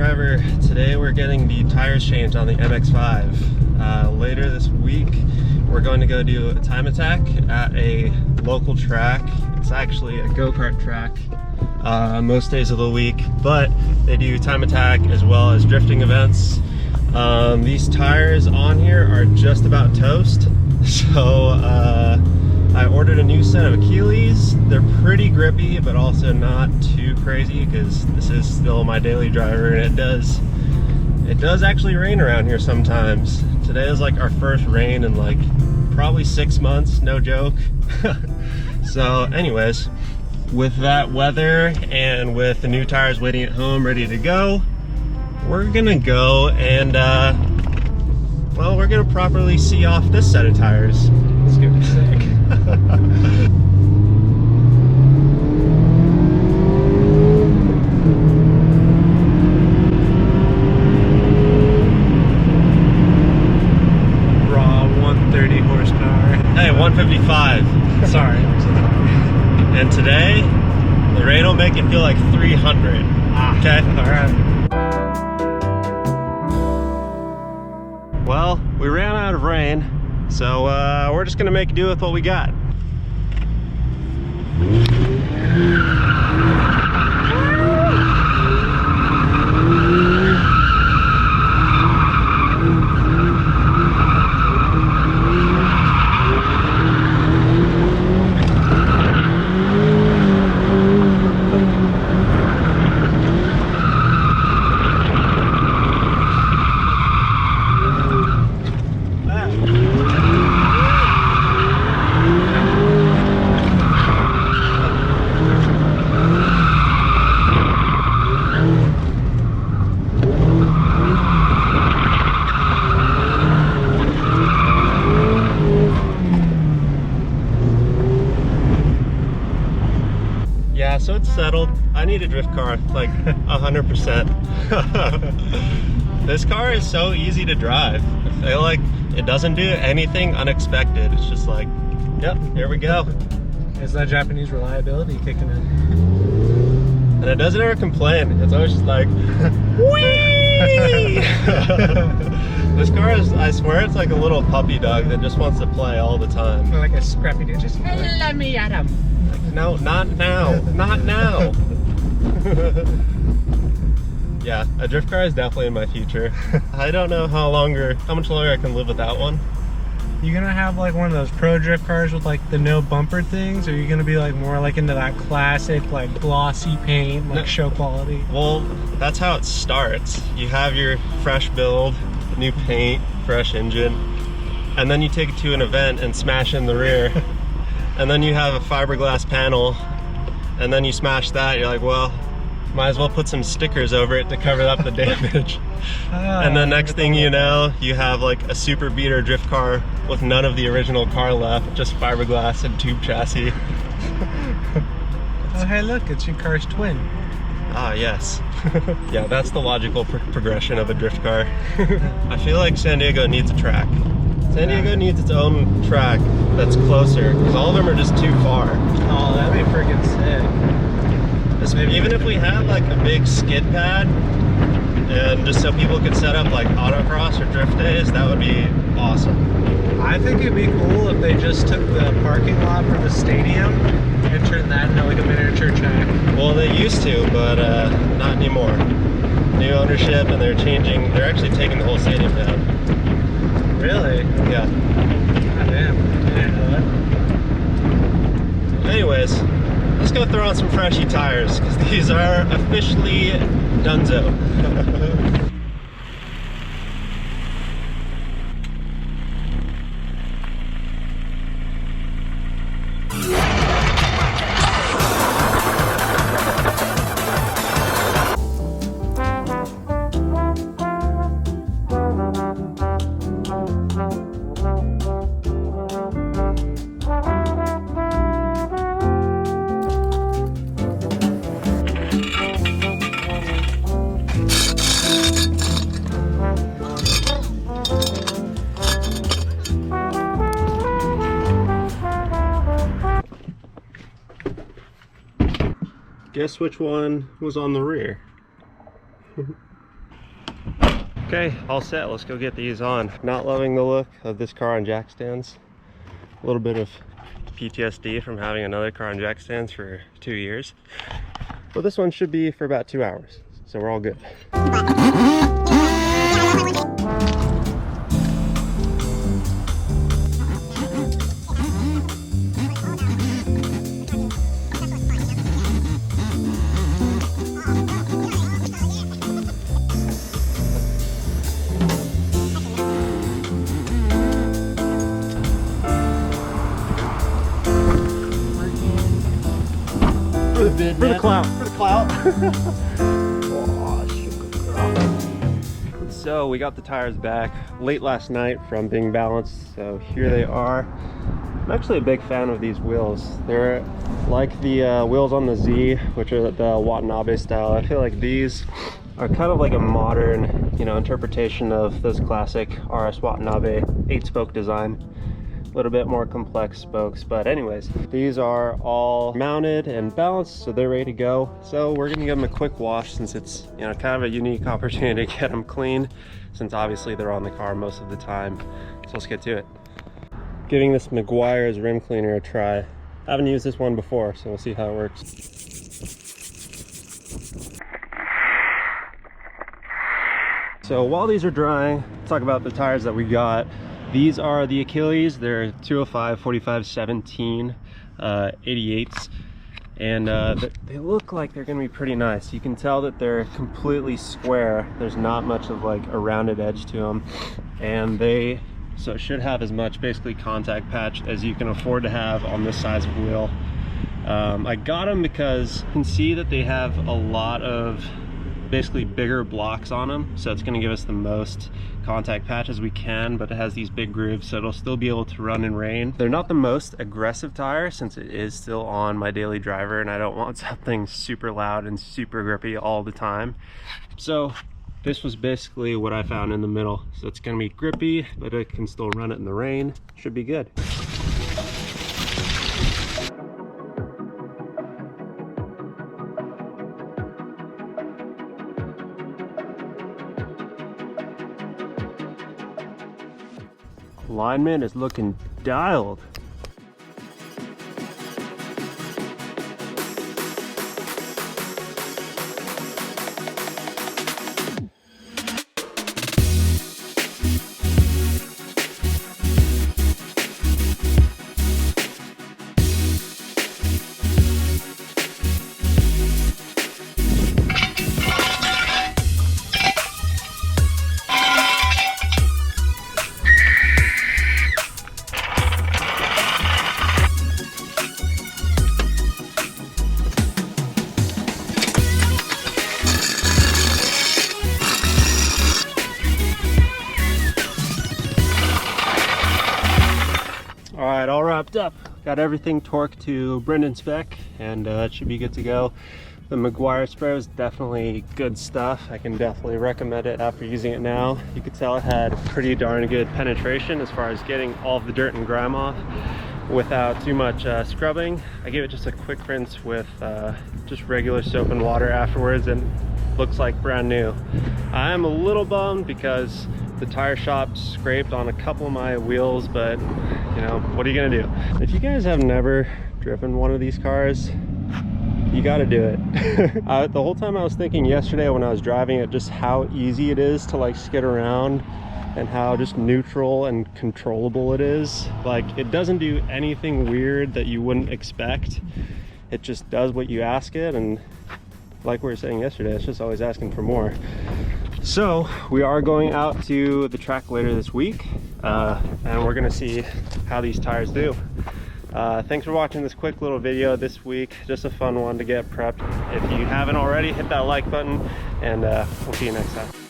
driver. Today we're getting the tires changed on the MX-5. Later this week we're going to go do a time attack at a local track. It's actually a go-kart track most days of the week, but they do time attack as well as drifting events. These tires on here are just about toast, so I ordered a new set of Achilles. They're pretty grippy, but also not too crazy because this is still my daily driver, and it does actually rain around here sometimes. Today is like our first rain in like probably 6 months, no joke. So anyways, with that weather and with the new tires waiting at home ready to go, we're gonna go and well, we're gonna properly see off this set of tires. It's gonna be sick. Raw 130 horsepower. Hey, 155. Sorry. And today, the rain will make it feel like 300. Okay? Alright. Well, we ran out of rain, so we're just gonna make do with what we got. Yeah, so it's settled. I need a drift car, like 100%. This car is so easy to drive. I feel like it doesn't do anything unexpected. It's just like, yep, here we go. It's that Japanese reliability kicking in. And it doesn't ever complain. It's always just like, whee! This car is, I swear, it's like a little puppy dog that just wants to play all the time. Like a scrappy dude. Just let me at him. No, not now. Not now. Yeah, a drift car is definitely in my future. I don't know how much longer I can live without one. You gonna have like one of those pro drift cars with like the no bumper things, or are you gonna be like more like into that classic like glossy paint, like show quality? Well, that's how it starts. You have your fresh build, new paint, fresh engine, and then you take it to an event and smash in the rear. And then you have a fiberglass panel, and then you smash that. You're like, well, might as well put some stickers over it to cover up the damage. And then next thing you know, you have like a super beater drift car with none of the original car left, just fiberglass and tube chassis. Oh, hey, look, it's your car's twin. Ah, yes. Yeah, that's the logical progression of a drift car. I feel like San Diego needs a track. San Diego needs its own track that's closer, because all of them are just too far. Oh, that'd be freaking sick. Even if we had like a big skid pad, and just so people could set up like autocross or drift days, that would be awesome. I think it'd be cool if they just took the parking lot for the stadium and turned that into like a miniature track. Well, they used to, but not anymore. New ownership, and they're actually taking the whole stadium down. Really? Yeah. God damn. I didn't know that. Anyways, let's go throw on some freshy tires, because these are officially donezo. Guess which one was on the rear? Okay, all set. Let's go get these on. Not loving the look of this car on jack stands. A little bit of PTSD from having another car on jack stands for 2 years. But this one should be for about 2 hours, so we're all good. For the bid, For the clout. For the clout. So we got the tires back late last night from being balanced, so here they are. I'm actually a big fan of these wheels. They're like the wheels on the Z, which are the Watanabe style. I feel like these are kind of like a modern, you know, interpretation of this classic RS Watanabe 8-spoke design. A little bit more complex spokes, but anyways, these are all mounted and balanced, so they're ready to go. So we're gonna give them a quick wash, since it's, you know, kind of a unique opportunity to get them clean, since obviously they're on the car most of the time. So let's get to it. Giving this Meguiar's rim cleaner a try. I haven't used this one before, so we'll see how it works. So while these are drying, let's talk about the tires that we got. These are the Achilles. They're 205 45 17 88s, and they look like they're gonna be pretty nice. You can tell that they're completely square. There's not much of like a rounded edge to them, and they should have as much basically contact patch as you can afford to have on this size of wheel. I got them because you can see that they have a lot of basically bigger blocks on them, so it's going to give us the most contact patch as we can, but it has these big grooves, so it'll still be able to run in rain. They're not the most aggressive tire, since it is still on my daily driver and I don't want something super loud and super grippy all the time. So this was basically what I found in the middle. So it's going to be grippy, but it can still run it in the rain. Should be good. Alignment is looking dialed. Alright, all wrapped up. Got everything torqued to Brendan's spec, and it should be good to go. The Meguiar spray was definitely good stuff. I can definitely recommend it after using it now. You could tell it had pretty darn good penetration as far as getting all of the dirt and grime off without too much scrubbing. I gave it just a quick rinse with just regular soap and water afterwards, and looks like brand new. I am a little bummed because the tire shop scraped on a couple of my wheels, but you know, what are you gonna do? If you guys have never driven one of these cars, you got to do it. The whole time I was thinking yesterday when I was driving it, just how easy it is to like skid around, and how just neutral and controllable it is. Like, it doesn't do anything weird that you wouldn't expect. It just does what you ask it, and like we were saying yesterday, it's just always asking for more. So we are going out to the track later this week, and we're gonna see how these tires do. Thanks for watching this quick little video this week. Just a fun one to get prepped. If you haven't already, hit that like button, and we'll see you next time.